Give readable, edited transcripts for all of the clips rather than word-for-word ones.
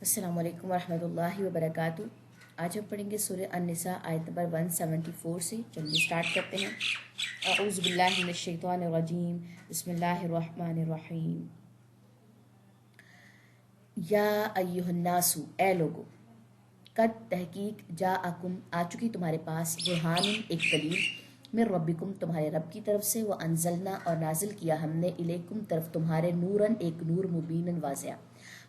السلام علیکم ورحمۃ اللہ وبرکاتہ۔ آج ہم پڑھیں گے سورہ النساء آیت نمبر 174 سے۔ چلیے اسٹارٹ کرتے ہیں۔ اعوذ باللہ من الشیطان الرجیم، بسم اللہ الرحمن الرحیم۔ یا ایھا الناس، اے لوگو، قد تحقیق جاءکم، آ چکی تمہارے پاس، برہان، ایک دلیل، من ربکم، تمہارے رب کی طرف سے، وانزلنا، اور نازل کیا ہم نے، الیکم، طرف تمہارے، نورن، ایک نور، مبینا، واضح۔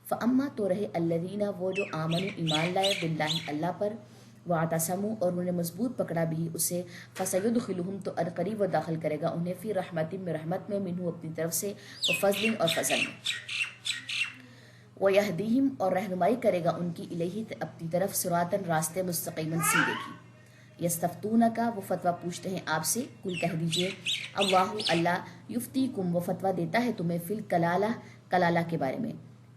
فاما، تو رہے، الذین، وہ جو، آمنوا، ایمان لائے، باللہ، اللہ پر، واعتصموا، اور انہوں نے مضبوط پکڑا بھی اسے، فسیدخلہم، تو عنقریب وہ داخل کرے گا انہیں، فی رحمت، میں رحمت میں، منہ، اپنی طرف سے، وفضل، اور فضل میں، ویہدیہم، اور رہنمائی کرے گا ان کی، الیہ، اپنی طرف، صراطا، راستے، مستقیما، سیدھے کی۔ یستفتونک، وہ فتویٰ پوچھتے ہیں آپ سے، کل کہہ دیجئے، اللہ، اللہ، یفتیکم، وہ فتویٰ دیتا ہے تمہیں، فی الکلالہ، کلالہ کے بارے میں،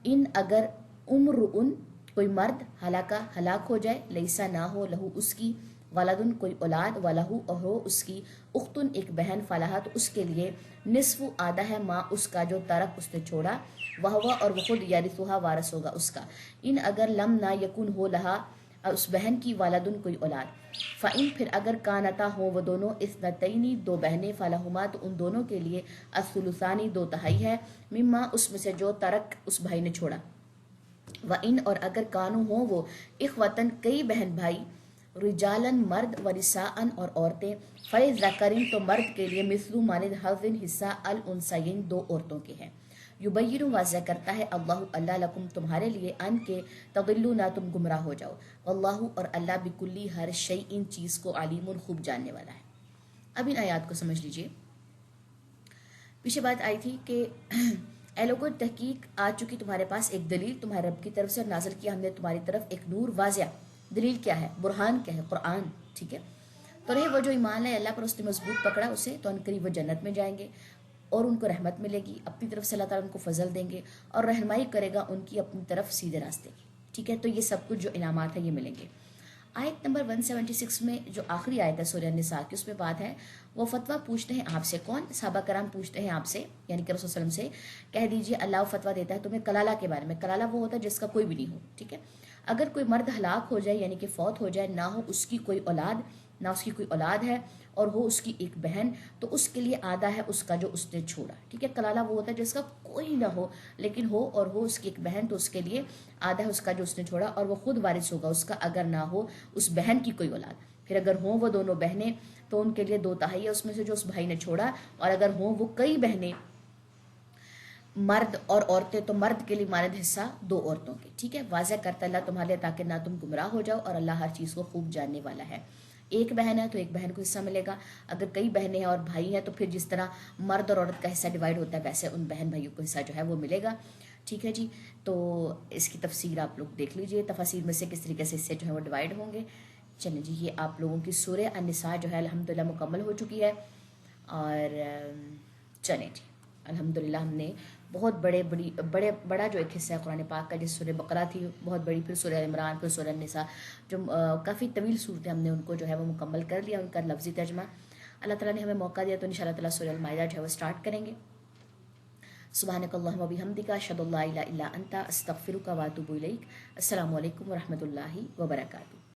ان، اگر، امرؤن، کوئی مرد، ہلاک ہو جائے، لیسا، نہ ہو، لہو، اس کی، ولدن، کوئی اولاد، ولہو، اور ہو اس کی، اختن، ایک بہن، فلاح، تو اس کے لیے، نصف، آدھا ہے، ماں، اس کا، جو ترک، اس نے چھوڑا، وہوا، اور وہ خود، یرثھا، وارث ہوگا اس کا، ان، اگر، لم، نہ، یکن، ہو، لہا، اس بہن کی، ولدن، کوئی اولاد، فإن، پھر اگر، کانتا، ہو وہ دونوں، اثنتین، دو بہنیں، فلہما، تو ان دونوں کے لیے، الثلثان، دو تہائی ہے، مما، اس میں سے، جو ترک، اس بھائی نے چھوڑا، وإن، اور اگر، کانو، ہوں وہ، اخوتن، کئی بہن بھائی، رجالن، مرد، ونساءن، اور عورتیں، فللذکر، تو مرد کے لیے، مثل، مانند، حظ، حصہ، الانثیین، دو عورتوں کے ہیں، یبین، واضح کرتا ہے، اللہ لکم، تمہارے لیے، ان کے، تضلوا، نہ تم گمراہ ہو جاؤ، واللہ، اور اللہ، بکلی، ہر شیء، چیز کو، علیم، خوب جاننے والا ہے۔ اب ان آیات کو سمجھ لیجئے۔ پیچھے بات آئی تھی کہ اے لوگوں، تحقیق آ چکی تمہارے پاس ایک دلیل تمہارے رب کی طرف سے، اور نازل کیا ہم نے تمہاری طرف ایک نور، واضح۔ دلیل کیا ہے؟ برہان کیا ہے؟ قرآن، ٹھیک ہے۔ تو رہے وہ جو ایمان لائے اللہ پر، اس نے مضبوط پکڑا اسے، تو ان قریب وہ جنت میں جائیں گے، اور ان کو رحمت ملے گی، اپنی طرف سے اللہ تعالیٰ ان کو فضل دیں گے، اور رہنمائی کرے گا ان کی اپنی طرف، سیدھے راستے کی، ٹھیک ہے۔ تو یہ سب کچھ جو انعامات ہیں یہ ملیں گے۔ آیت نمبر 176 میں جو آخری آیت ہے سورہ النساء کی، اس میں بات ہے، وہ فتویٰ پوچھتے ہیں آپ سے، کون؟ صحابہ کرام پوچھتے ہیں آپ سے، یعنی کہ رسول صلی اللہ علیہ وسلم سے، کہہ دیجئے اللہ فتویٰ دیتا ہے تمہیں کلالہ کے بارے میں۔ کلالہ وہ ہوتا ہے جس کا کوئی بھی نہیں ہو، ٹھیک ہے۔ اگر کوئی مرد ہلاک ہو جائے، یعنی کہ فوت ہو جائے، نہ ہو اس کی کوئی اولاد، نہ اس کی کوئی اولاد ہے، اور ہو اس کی ایک بہن، تو اس کے لیے آدھا ہے اس کا جو اس نے چھوڑا، ٹھیک ہے۔ کلالہ وہ ہوتا ہے جس کا کوئی نہ ہو لیکن ہو، اور ہو اس کی ایک بہن، تو اس کے لیے آدھا ہے اس کا جو اس نے چھوڑا، اور وہ خود وارث ہوگا اس کا، اگر نہ ہو اس بہن کی کوئی اولاد۔ پھر اگر ہوں وہ دونوں بہنیں، تو ان کے لیے دو تہائی ہے اس میں سے جو اس بھائی نے چھوڑا، اور اگر ہوں وہ کئی بہنیں، مرد اور عورتیں، تو مرد کے لیے مانند حصہ دو عورتوں کے، ٹھیک ہے۔ واضح کرتا اللہ تمہارے لیے تاکہ نہ تم گمراہ ہو جاؤ، اور اللہ ہر چیز کو خوب جاننے والا ہے۔ ایک بہن ہے تو ایک بہن کو حصہ ملے گا، اگر کئی بہنیں ہیں اور بھائی ہیں تو پھر جس طرح مرد اور عورت کا حصہ ڈیوائیڈ ہوتا ہے ویسے ان بہن بھائیوں کو حصہ جو ہے وہ ملے گا، ٹھیک ہے جی۔ تو اس کی تفسیر آپ لوگ دیکھ لیجئے، تفاسیر میں سے کس طریقے سے حصے جو ہیں وہ ڈیوائیڈ ہوں گے۔ چلیں جی، یہ آپ لوگوں کی سورہ النساء جو ہے الحمدللہ مکمل ہو چکی ہے، اور چلیں جی الحمدللہ ہم نے بہت بڑا جو ایک حصہ ہے قرآن پاک کا، جس سورہ بقرہ تھی بہت بڑی، پھر سورہ عمران، پھر سورہ النساء، جو کافی طویل صورتیں ہم نے ان کو جو ہے وہ مکمل کر لیا، ان کا لفظی ترجمہ۔ اللہ تعالیٰ نے ہمیں موقع دیا تو انشاءاللہ تعالیٰ سورہ المائدہ جو ہے وہ سٹارٹ کریں گے۔ سبحانک اللہم و بحمدک، اشہد ان لا الہ الا انت، استغفرک و اتوب الیک۔ السلام علیکم ورحمۃ اللہ وبرکاتہ۔